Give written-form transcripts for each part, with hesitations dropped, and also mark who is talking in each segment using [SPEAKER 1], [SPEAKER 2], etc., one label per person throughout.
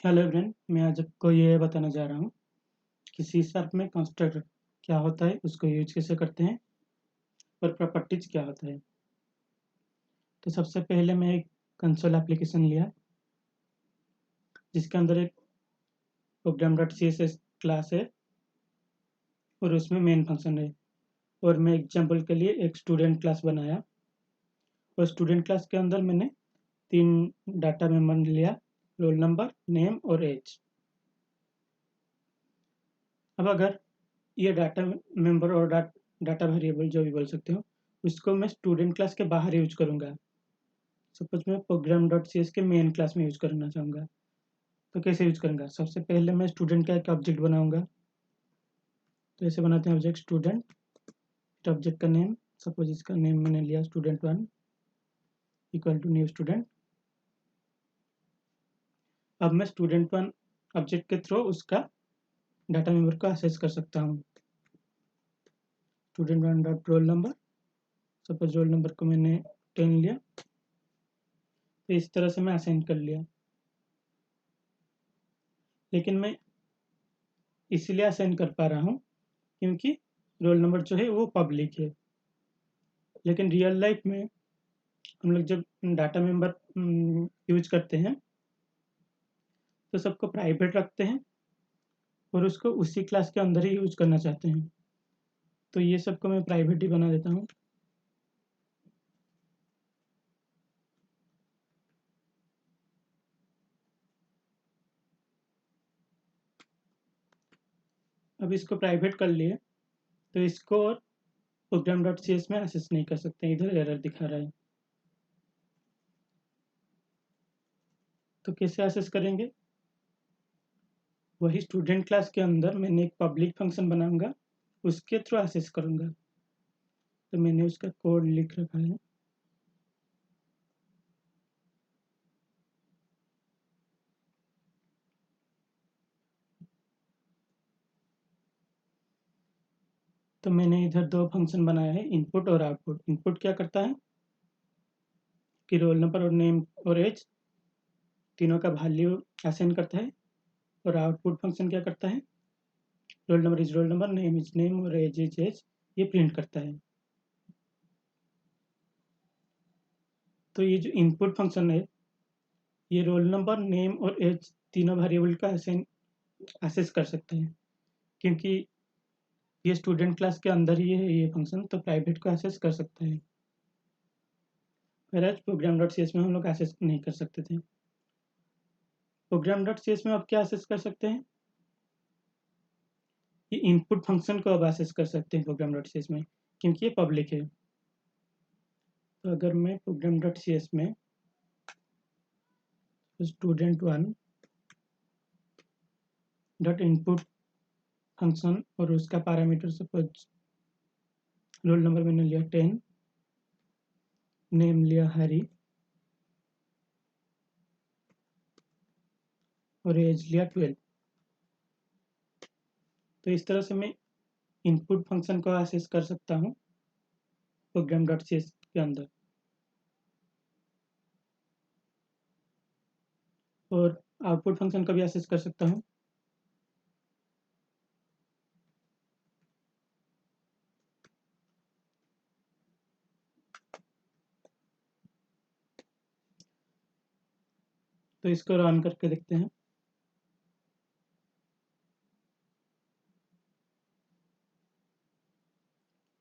[SPEAKER 1] Hello everyone, मैं आज आपको ये बताना जा रहा हूँ कि सी शार्प में कंस्ट्रक्टर क्या होता है, उसको यूज कैसे करते हैं और प्रॉपर्टीज क्या होता है। तो सबसे पहले मैं एक कंसोल एप्लीकेशन लिया जिसके अंदर एक program dot C S S class है और उसमें मेन फंक्शन है। और मैं एग्जाम्पल के लिए एक स्टूडेंट क्लास बनाया और स्टूडेंट क्लास के अंदर मैंने 3 डाटा मेंबर लिया, रोल नंबर, नेम और एज। अब अगर ये डाटा मेंबर और डाटा वेरिएबल जो भी बोल सकते हो, उसको मैं स्टूडेंट क्लास के बाहर यूज करूँगा। सपोज मैं प्रोग्राम डॉट सी एस के मेन क्लास में यूज करना चाहूँगा, तो कैसे यूज करूँगा? सबसे पहले मैं स्टूडेंट का एक ऑब्जेक्ट बनाऊँगा। तो ऐसे बनाते हैं ऑब्जेक्ट स्टूडेंट, ऑब्जेक्ट का नेम, सपोज इसका नेम मैंने लिया student1 equal to new student. अब मैं student1 ऑब्जेक्ट के थ्रू उसका डाटा मेंबर को एक्सेस कर सकता हूँ। student1 dot roll number, suppose roll number को मैंने 10 लिया, तो इस तरह से मैं असाइन कर लिया। लेकिन मैं इसलिए असाइन कर पा रहा हूँ क्योंकि रोल नंबर जो है वो पब्लिक है। लेकिन रियल लाइफ में हम लोग जब डाटा मेंबर यूज करते हैं तो सबको प्राइवेट रखते हैं और उसको उसी क्लास के अंदर ही यूज करना चाहते हैं। तो ये सबको मैं प्राइवेट ही बना देता हूँ। अब इसको प्राइवेट कर लिए तो इसको और प्रोग्राम डॉट सी एस में एक्सेस नहीं कर सकते, इधर एरर दिखा रहा है। तो कैसे एक्सेस करेंगे? वही स्टूडेंट क्लास के अंदर मैंने एक पब्लिक फंक्शन बनाऊंगा, उसके थ्रू एक्सेस करूंगा। तो मैंने उसका कोड लिख रखा है। तो मैंने इधर 2 फंक्शन बनाया है, इनपुट और आउटपुट। इनपुट क्या करता है कि रोल नंबर और नेम और एज तीनों का वैल्यू असाइन करता है। और आउटपुट फंक्शन क्या करता है, role number is role number, name is name और एज इज एज, ये प्रिंट करता है। तो ये जो इनपुट फंक्शन है, ये रोल नंबर, नेम और एज तीनों वेरिएबल का एक्सेस कर सकते हैं क्योंकि ये स्टूडेंट क्लास के अंदर ही है ये फंक्शन, तो प्राइवेट को एक्सेस कर सकता है। whereas program dot C S में हम लोग एक्सेस नहीं कर सकते थे। प्रोग्राम डॉट सी एस में अब क्या एक्सेस कर सकते हैं, ये इनपुट फंक्शन को अब एक्सेस कर सकते हैं प्रोग्राम डॉट सी एस में क्योंकि ये पब्लिक है। तो अगर मैं प्रोग्राम डॉट सी एस में student1 डॉट इनपुट फंक्शन और उसका पैरामीटर सपोज रोल नंबर मैंने लिया 10, नेम लिया हरी और एज लिया 12। तो इस तरह से मैं इनपुट फंक्शन को एक्सेस कर सकता हूँ प्रोग्राम डॉट सी एस के अंदर। और आउटपुट फंक्शन का भी एक्सेस कर सकता हूँ। तो इसको रन करके देखते हैं।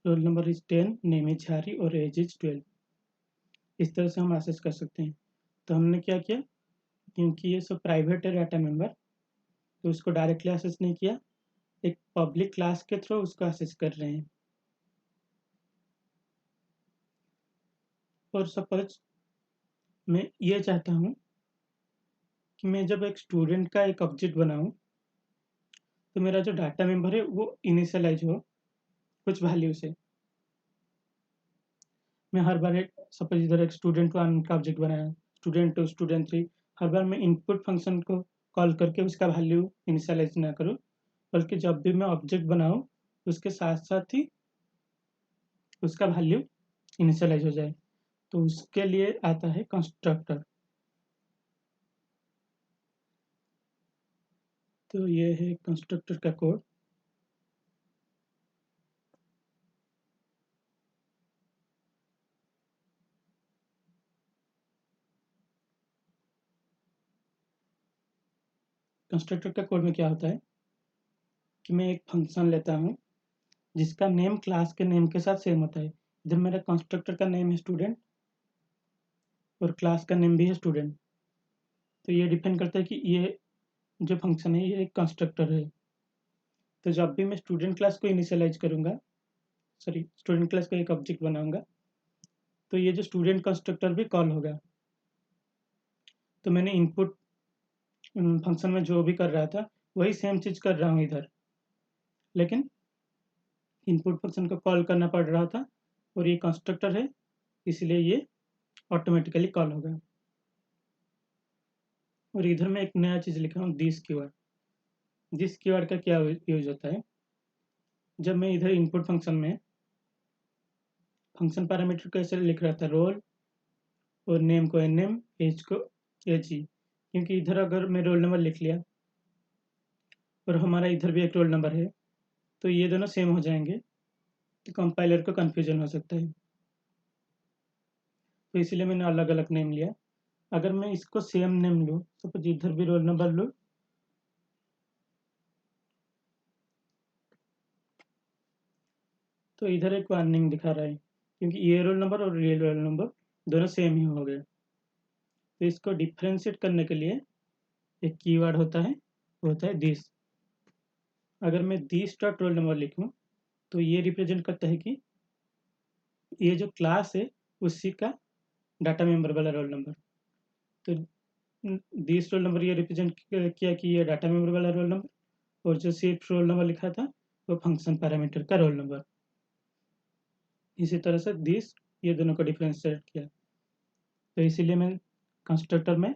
[SPEAKER 1] Roll number is 10, name is Hari और एज इज 12। इस तरह से हम एक्सेस कर सकते हैं। तो हमने क्या किया, क्योंकि ये सब प्राइवेट है डाटा मेंबर, तो उसको डायरेक्टली एक्सेस नहीं किया, एक पब्लिक क्लास के थ्रू उसको एक्सेस कर रहे हैं। और सपोज मैं ये चाहता हूँ कि मैं जब एक स्टूडेंट का एक ऑब्जेक्ट बनाऊँ तो मेरा जो डाटा मेंबर है वो इनिशियलाइज हो कुछ वैल्यू से। मैं हर बार एक सपोज इधर एक student1 का ऑब्जेक्ट बनाया, student2, student3, हर बार मैं इनपुट फंक्शन को कॉल करके उसका वैल्यू इनिशियलाइज ना करूँ, बल्कि जब भी मैं ऑब्जेक्ट बनाऊँ उसके साथ-साथ ही उसका वैल्यू इनिशियलाइज हो जाए। तो उसके लिए आता है कंस्ट्रक्टर। तो ये है कंस्ट्रक्टर का कोड। कंस्ट्रक्टर का कोड में क्या होता है कि मैं एक फंक्शन लेता हूँ जिसका नेम क्लास के नेम के साथ सेम होता है। इधर मेरा कंस्ट्रक्टर का नेम है स्टूडेंट और क्लास का नेम भी है स्टूडेंट। तो ये डिपेंड करता है कि ये जो फंक्शन है ये एक कंस्ट्रक्टर है। तो जब भी मैं स्टूडेंट क्लास को इनिशियलाइज करूँगा, सॉरी स्टूडेंट क्लास का एक ऑब्जेक्ट बनाऊँगा, तो ये जो स्टूडेंट कंस्ट्रक्टर भी कॉल होगा। तो मैंने इनपुट फंक्शन में जो भी कर रहा था वही सेम चीज़ कर रहा हूँ इधर, लेकिन इनपुट फंक्शन को कॉल करना पड़ रहा था और ये कंस्ट्रक्टर है इसलिए ये ऑटोमेटिकली कॉल होगा। और इधर मैं एक नया चीज़ लिखा हूँ दिस कीवर्ड। दिस कीवर्ड का क्या यूज होता है, जब मैं इधर इनपुट फंक्शन में फंक्शन पैरामीटर कैसे लिख रहा था रोल और नेम को एनएम, एज को एजी, क्योंकि इधर अगर मैं रोल नंबर लिख लिया और हमारा इधर भी एक रोल नंबर है तो ये दोनों सेम हो जाएंगे, तो कंपाइलर को कन्फ्यूजन हो सकता है। तो इसलिए मैंने अलग अलग नेम लिया। अगर मैं इसको सेम नेम लूँ, सपोज इधर भी रोल नंबर लूँ, तो इधर एक वार्निंग दिखा रहा है क्योंकि ये रोल नंबर और ये रोल नंबर दोनों सेम ही हो गए। तो इसको डिफ्रेंशिएट करने के लिए एक कीवर्ड होता है, वो होता है दिस। अगर मैं दिस डॉट रोल नंबर लिखूँ तो ये रिप्रेजेंट करता है कि ये जो क्लास है उसी का डाटा मेंबर वाला रोल नंबर। तो दिस रोल नंबर ये रिप्रेजेंट किया कि ये डाटा मेंबर वाला रोल नंबर, और जो सिर्फ रोल नंबर लिखा था वो फंक्शन पैरामीटर का रोल नंबर। इसी तरह से दिस ये दोनों को डिफ्रेंशिएट किया। तो इसीलिए मैं कंस्ट्रक्टर में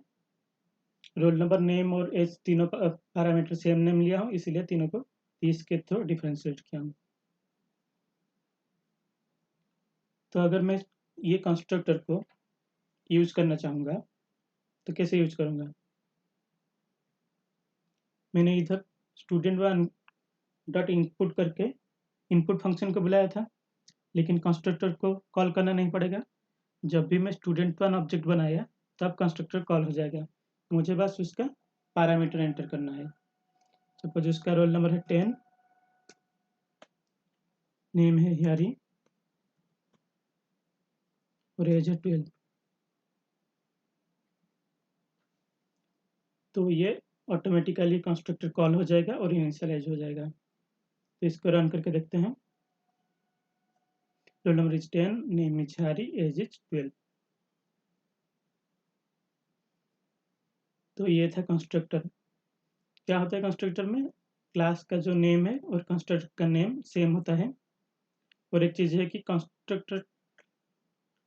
[SPEAKER 1] रोल नंबर, नेम और एज तीनों पैरामीटर सेम नेम लिया हूँ, इसीलिए तीनों को दिस के थ्रू डिफ्रेंशिएट किया हूँ। तो अगर मैं ये कंस्ट्रक्टर को यूज करना चाहूँगा तो कैसे यूज करूँगा। मैंने इधर स्टूडेंट वन डॉट इनपुट करके इनपुट फंक्शन को बुलाया था, लेकिन कंस्ट्रक्टर को कॉल करना नहीं पड़ेगा। जब भी मैं स्टूडेंट वन ऑब्जेक्ट बनाया तब कंस्ट्रक्टर कॉल हो जाएगा, मुझे बस उसका पैरामीटर एंटर करना है। सपोज उसका रोल नंबर है 10, नेम है हियारी और एज है 12। तो ये ऑटोमेटिकली कंस्ट्रक्टर कॉल हो जाएगा और इनिशियलाइज हो जाएगा। तो इसको रन करके देखते हैं। Roll number is 10, name is Hiyari, age is 12। तो ये था कंस्ट्रक्टर। क्या होता है कंस्ट्रक्टर में, क्लास का जो नेम है और कंस्ट्रक्टर का नेम सेम होता है। और एक चीज़ है कि कंस्ट्रक्टर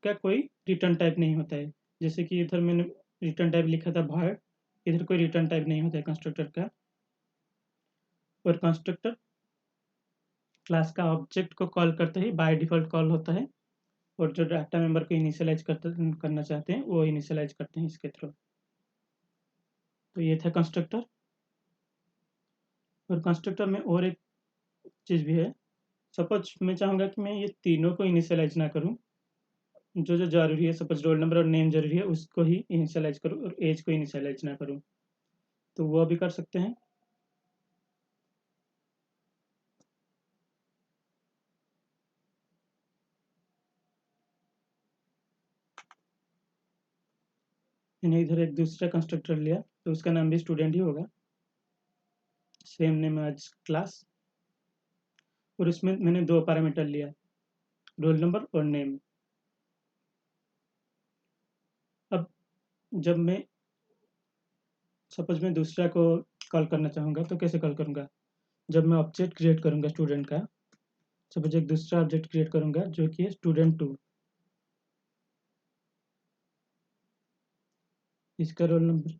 [SPEAKER 1] का कोई रिटर्न टाइप नहीं होता है। जैसे कि इधर मैंने रिटर्न टाइप लिखा था void, इधर कोई रिटर्न टाइप नहीं होता है कंस्ट्रक्टर का। और कंस्ट्रक्टर क्लास का ऑब्जेक्ट को कॉल करते ही बाय डिफॉल्ट कॉल होता है, और जो डाटा मेंबर को इनिशियलाइज करना चाहते हैं वो इनिशियलाइज करते हैं इसके थ्रू। तो ये था कंस्ट्रक्टर। और कंस्ट्रक्टर में और एक चीज़ भी है। सपोज मैं चाहूँगा कि मैं ये तीनों को इनिशियलाइज ना करूँ, जो जो जरूरी है, सपोज रोल नंबर और नेम जरूरी है उसको ही इनिशियलाइज करूँ और एज को इनिशियलाइज ना करूँ, तो वो भी कर सकते हैं। मैंने इधर एक दूसरा कंस्ट्रक्टर लिया तो उसका नाम भी स्टूडेंट ही होगा, सेम नेम एज क्लास। और इसमें मैंने दो पैरामीटर लिया, रोल नंबर और नेम। अब जब मैं सपोज मैं दूसरा को कॉल करना चाहूँगा तो कैसे कॉल करूँगा। जब मैं ऑब्जेक्ट क्रिएट करूँगा स्टूडेंट का, सपोज एक दूसरा ऑब्जेक्ट क्रिएट करूँगा जो कि है स्टूडेंट 2। इसका रोल नंबर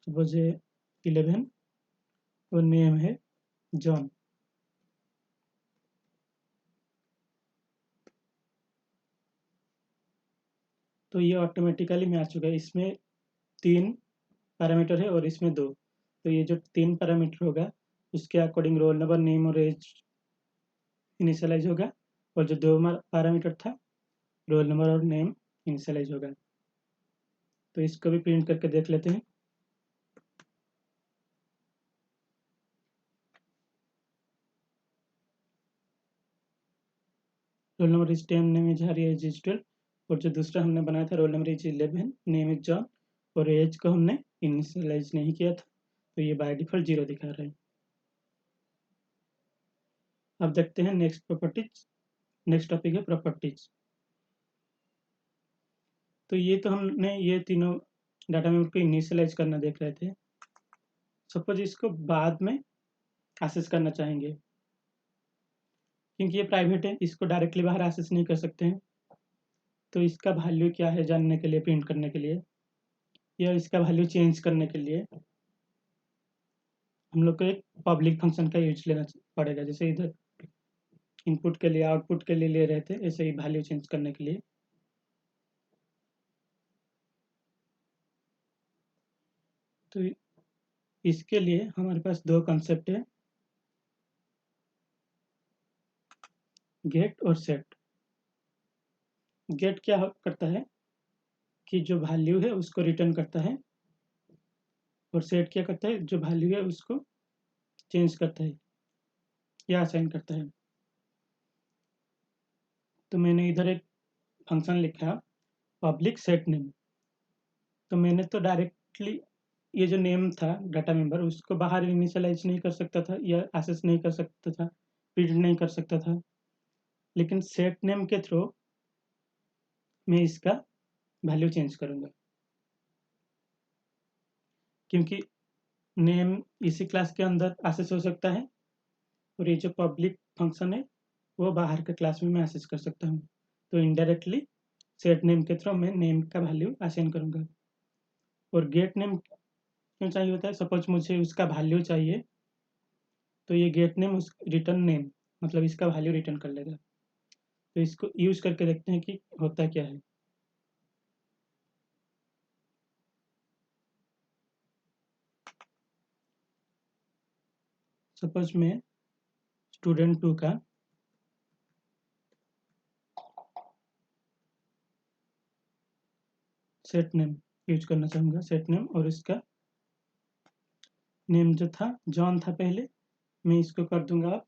[SPEAKER 1] सपोज है 11 और नेम है जॉन। तो ये ऑटोमेटिकली मैच चुका है। इसमें 3 पैरामीटर है और इसमें 2। तो ये जो 3 पैरामीटर होगा उसके अकॉर्डिंग रोल नंबर, नेम और एज इनिशियलाइज होगा, और जो 2 पैरामीटर था रोल नंबर और नेम इनिशियलाइज होगा। तो इसको भी प्रिंट करके देख लेते हैं। Roll number is 10, name is Hari, age is 12, और जो दूसरा हमने बनाया था roll number is 11, name is John, और एज को हमने इनिशियलाइज नहीं किया था, तो ये बाय डिफॉल्ट 0 दिखा रहा है। अब देखते हैं नेक्स्ट प्रॉपर्टीज। नेक्स्ट टॉपिक है प्रॉपर्टीज। तो ये तो हमने ये तीनों डाटा मेमोरी को इनिशियलाइज करना देख रहे थे। सपोज इसको बाद में एक्सेस करना चाहेंगे, क्योंकि ये प्राइवेट है, इसको डायरेक्टली बाहर एक्सेस नहीं कर सकते हैं। तो इसका वैल्यू क्या है जानने के लिए, प्रिंट करने के लिए, या इसका वैल्यू चेंज करने के लिए हम लोग को एक पब्लिक फंक्शन का यूज लेना पड़ेगा। जैसे इधर इनपुट के लिए, आउटपुट के लिए ले रहे थे, ऐसे ही वैल्यू चेंज करने के लिए। तो इसके लिए हमारे पास 2 कॉन्सेप्ट है, गेट और सेट। गेट क्या करता है कि जो वैल्यू है उसको रिटर्न करता है, और सेट क्या करता है, जो वैल्यू है उसको चेंज करता है या असाइन करता है। तो मैंने इधर एक फंक्शन लिखा पब्लिक सेट नेम। तो मैंने तो डायरेक्टली ये जो नेम था डाटा मेंबर उसको बाहर इनिशियलाइज नहीं कर सकता था या एक्सेस नहीं कर सकता था, प्रिंट नहीं कर सकता था, लेकिन सेट नेम के थ्रू मैं इसका वैल्यू चेंज करूंगा, क्योंकि नेम इसी क्लास के अंदर एक्सेस हो सकता है, और ये जो पब्लिक फंक्शन है वो बाहर के क्लास में मैं एक्सेस कर सकता हूँ। तो इनडायरेक्टली सेट नेम के थ्रू मैं नेम का वैल्यू असाइन करूंगा। और गेट नेम क्यों चाहिए होता है, सपोज मुझे उसका वैल्यू चाहिए, तो ये गेट नेम उस रिटर्न नेम मतलब इसका वैल्यू रिटर्न कर लेगा। तो इसको यूज करके देखते हैं कि होता क्या है। सपोज मैं स्टूडेंट 2 का सेट नेम यूज करना चाहूँगा, सेट नेम, और इसका नेम जो था जॉन था पहले, मैं इसको कर दूंगा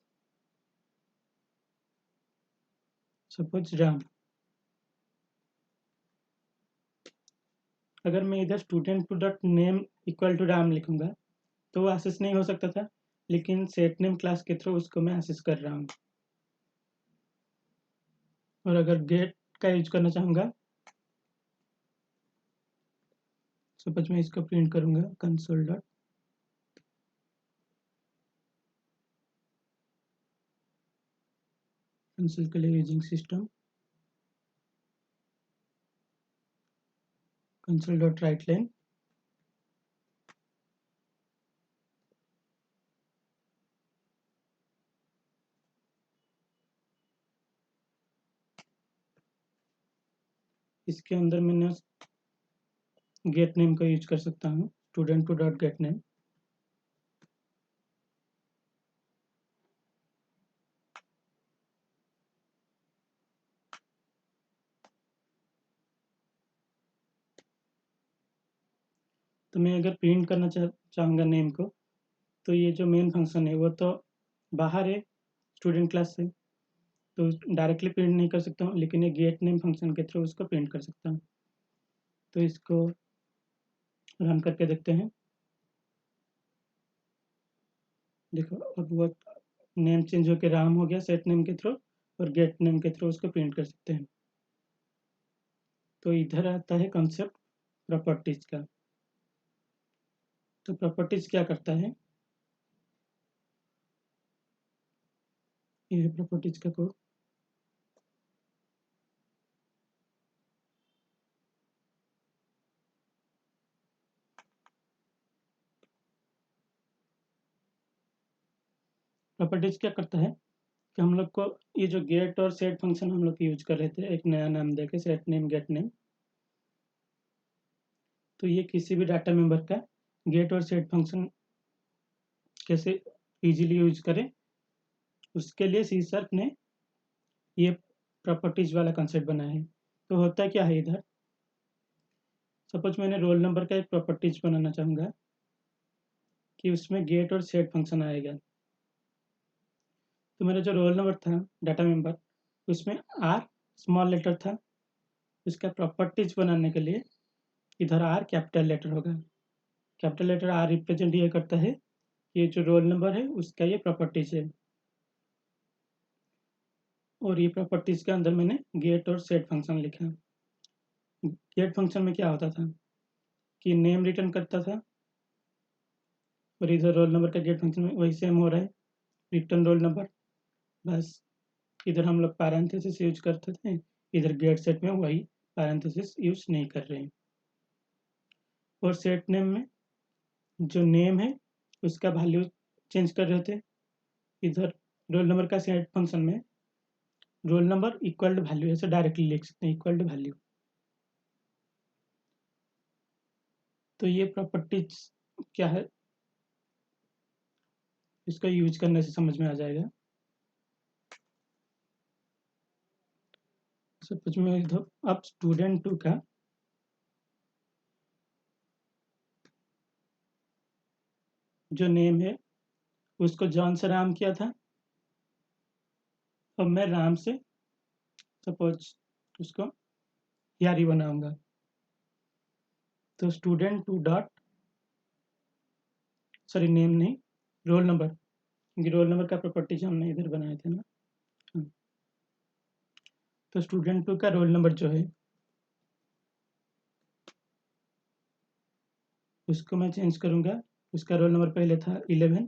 [SPEAKER 1] सपोज राम। अगर मैं इधर student two dot name equal to Ram लिखूंगा तो वो एक्सेस नहीं हो सकता था, लेकिन सेट नेम क्लास के थ्रू उसको मैं एक्सेस कर रहा हूँ। और अगर गेट का यूज करना चाहूँगा, सपोज मैं इसको प्रिंट करूँगा कंसोल डॉट कंसोल के लिए using system console dot right line, इसके अंदर मैंने गेट नेम का यूज कर सकता हूँ, student two dot gate name. तो मैं अगर प्रिंट करना चाहूँगा नेम को, तो ये जो मेन फंक्शन है वो तो बाहर है स्टूडेंट क्लास से, तो डायरेक्टली प्रिंट नहीं कर सकता हूँ, लेकिन ये गेट नेम फंक्शन के थ्रू उसको प्रिंट कर सकता हूँ। तो इसको रन करके देखते हैं। देखो अब वो नेम चेंज होकर राम हो गया सेट नेम के थ्रू, और गेट नेम के थ्रू उसको प्रिंट कर सकते हैं। तो इधर आता है कॉन्सेप्ट प्रॉपर्टीज का। तो प्रॉपर्टीज क्या करता है, ये प्रॉपर्टीज का कोड। प्रॉपर्टीज क्या करता है कि हम लोग को ये जो गेट और सेट फंक्शन हम लोग यूज कर रहे थे, एक नया नाम देके सेट नेम गेट नेम, तो ये किसी भी डाटा मेंबर का गेट और सेट फंक्शन कैसे इजीली यूज करें, उसके लिए सी शार्प ने ये प्रॉपर्टीज वाला कंसेप्ट बनाया है। तो होता क्या है इधर, सपोज मैंने रोल नंबर का एक प्रॉपर्टीज बनाना चाहूँगा कि उसमें गेट और सेट फंक्शन आएगा। तो मेरा जो रोल नंबर था डाटा मेंबर, उसमें आर स्मॉल लेटर था, उसका प्रॉपर्टीज बनाने के लिए इधर आर कैपिटल लेटर होगा। कैपिटल लेटर आर रिप्रेजेंट ये करता है ये जो रोल नंबर है उसका ये प्रॉपर्टीज है। और ये प्रॉपर्टीज के अंदर मैंने गेट और सेट फंक्शन लिखा। गेट फंक्शन में क्या होता था कि नेम रिटर्न करता था, और इधर रोल नंबर का गेट फंक्शन में वही सेम हो रहा है, रिटर्न रोल नंबर। बस इधर हम लोग पैरेंथेसिस यूज करते थे, इधर गेट सेट में वही पैरेंथेसिस यूज नहीं कर रहे हैं। और सेट नेम में जो नेम है उसका वैल्यू चेंज कर रहे थे। इधर रोल नंबर का सेट फंक्शन में roll number equal to value ऐसे डायरेक्टली लिख सकते हैं, इक्वल टू वैल्यू। तो ये प्रॉपर्टीज क्या है इसको यूज करने से समझ में आ जाएगा। सपोज में इधर अब स्टूडेंट 2 का जो नेम है उसको जॉन से राम किया था, अब मैं राम से सपोज उसको यारी बनाऊंगा। तो स्टूडेंट 2 डॉट सॉरी नेम नहीं, रोल नंबर, क्योंकि रोल नंबर का प्रॉपर्टीज हमने इधर बनाए थे ना। तो स्टूडेंट 2 का रोल नंबर जो है उसको मैं चेंज करूंगा, उसका रोल नंबर पहले था 11,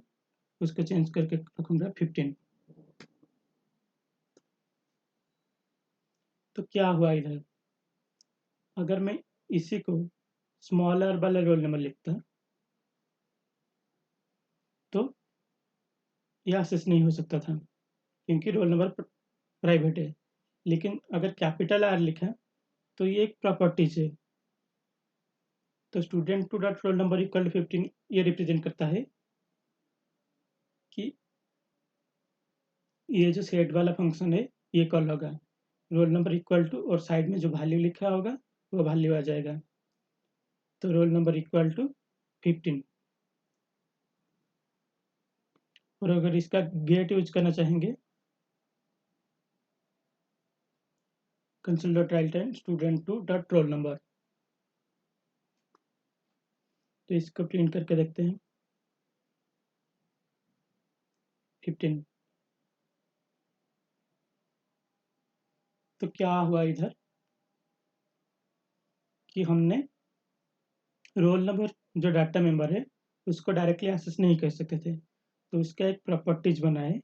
[SPEAKER 1] उसको चेंज करके रखूंगा 15। तो क्या हुआ इधर, अगर मैं इसी को स्मॉलर वाला रोल नंबर लिखता तो यह एक्सेस नहीं हो सकता था, क्योंकि रोल नंबर प्राइवेट है। लेकिन अगर कैपिटल आर लिखा तो ये एक प्रॉपर्टीज है। तो student 2 dot roll number equal to 15 ये रिप्रेजेंट करता है कि ये जो सेट वाला फंक्शन है ये कॉल होगा, रोल नंबर इक्वल टू और साइड में जो वैल्यू लिखा होगा वो वैल्यू आ जाएगा। तो रोल नंबर इक्वल टू 15। और अगर इसका गेट यूज करना चाहेंगे, console dot right time student 2 dot roll number, तो इसको प्रिंट करके देखते हैं 15। तो क्या हुआ इधर कि हमने रोल नंबर जो डाटा मेंबर है उसको डायरेक्टली एक्सेस नहीं कर सकते थे, तो उसका एक प्रॉपर्टीज बनाए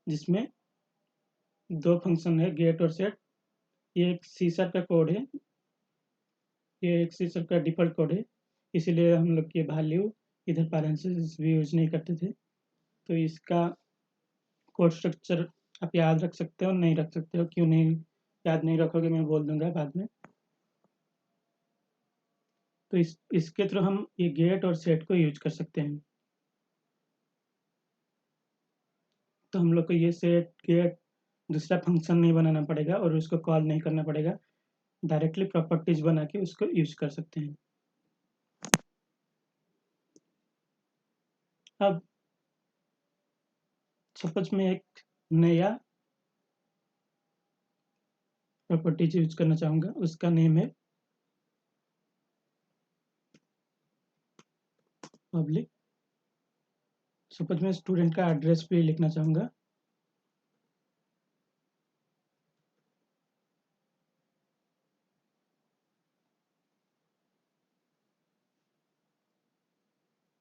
[SPEAKER 1] जिसमें दो फंक्शन है गेट और सेट। ये एक सी शार्प का कोड है, ये एक सी शार्प का डिफॉल्ट कोड है, इसीलिए हम लोग ये वैल्यू इधर पैरेंथेसिस भी यूज नहीं करते थे। तो इसका कोड स्ट्रक्चर आप याद रख सकते हो, नहीं रख सकते हो, क्यों नहीं याद नहीं रखोगे मैं बोल दूंगा बाद में। तो इसके थ्रू हम ये गेट और सेट को यूज कर सकते हैं। तो हम लोग को ये सेट गेट दूसरा फंक्शन नहीं बनाना पड़ेगा और उसको कॉल नहीं करना पड़ेगा, डायरेक्टली प्रॉपर्टीज बना के उसको यूज कर सकते हैं। अब सपोज मैं एक नया प्रॉपर्टीज यूज करना चाहूँगा, उसका नेम है पब्लिक। सपोज मैं स्टूडेंट का एड्रेस भी लिखना चाहूँगा,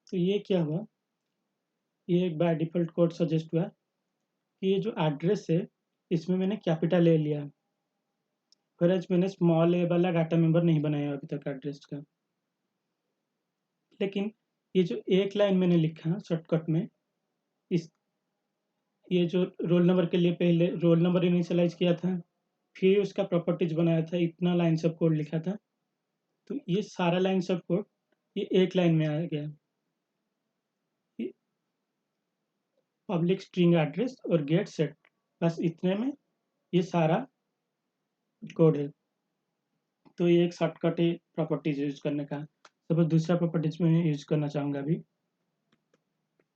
[SPEAKER 1] तो ये क्या हुआ, ये एक बाय डिफॉल्ट कोड सजेस्ट हुआ कि ये जो एड्रेस है इसमें मैंने कैपिटल ए लिया, फिर आज मैंने स्मॉल ए वाला डाटा मेंबर नहीं बनाया अभी तक एड्रेस का। लेकिन ये जो एक लाइन मैंने लिखा शॉर्टकट में, इस ये जो रोल नंबर के लिए पहले रोल नंबर इनिशियलाइज किया था, फिर उसका प्रॉपर्टीज बनाया था, इतना लाइन ऑफ कोड लिखा था, तो ये सारा लाइन ऑफ कोड ये एक लाइन में आ गया। पब्लिक स्ट्रिंग एड्रेस और गेट सेट, बस इतने में ये सारा कोड है। तो ये एक शॉर्टकट है प्रॉपर्टीज यूज करने का। सपोज दूसरा प्रॉपर्टीज में यूज करना चाहूँगा अभी,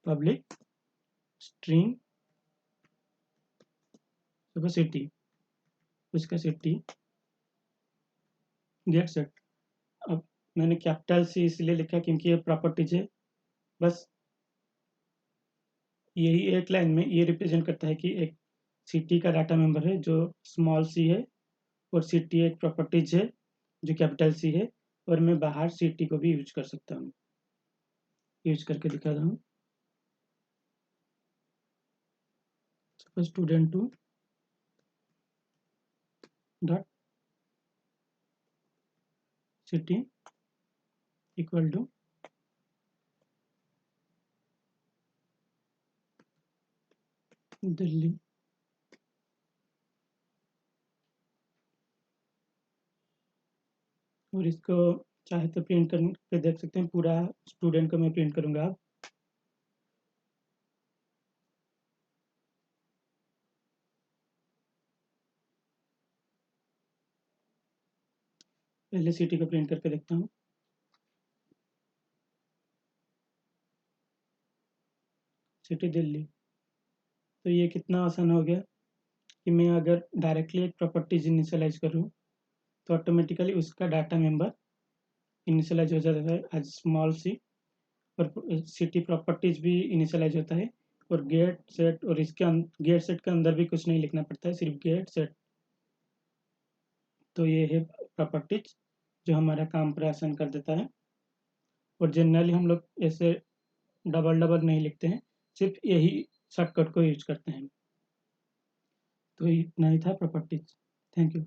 [SPEAKER 1] पब्लिक स्ट्रिंग सपोज सिटी, उसका सिटी गेट सेट। अब मैंने कैपिटल सी इसलिए लिखा क्योंकि ये प्रॉपर्टीज है, बस यही एक लाइन में ये रिप्रेजेंट करता है कि एक सिटी का डाटा मेंबर है जो स्मॉल सी है, और सिटी एक प्रॉपर्टीज है जो कैपिटल सी है, और मैं बाहर सिटी को भी यूज कर सकता हूँ। यूज करके दिखा रहा हूँ। Suppose student2 dot city equal to Delhi. और इसको चाहे तो प्रिंट करके देख सकते हैं, पूरा स्टूडेंट को मैं प्रिंट करूंगा अब। पहले सिटी को प्रिंट करके देखता हूँ। सिटी दिल्ली। तो ये कितना आसान हो गया कि मैं अगर डायरेक्टली एक प्रॉपर्टीज इनिशियलाइज करूँ तो ऑटोमेटिकली उसका डाटा मेंबर इनिशियलाइज हो जाता है एज स्मॉल सी, और सिटी प्रॉपर्टीज भी इनिशियलाइज होता है, और गेट सेट, और इसके गेट सेट के अंदर भी कुछ नहीं लिखना पड़ता है, सिर्फ गेट सेट। तो ये है प्रॉपर्टीज जो हमारा काम पर आसान कर देता है। और जनरली हम लोग ऐसे डबल डबल नहीं लिखते हैं, सिर्फ यही शॉर्टकट को यूज करते हैं। तो इतना ही था प्रॉपर्टीज। Thank you.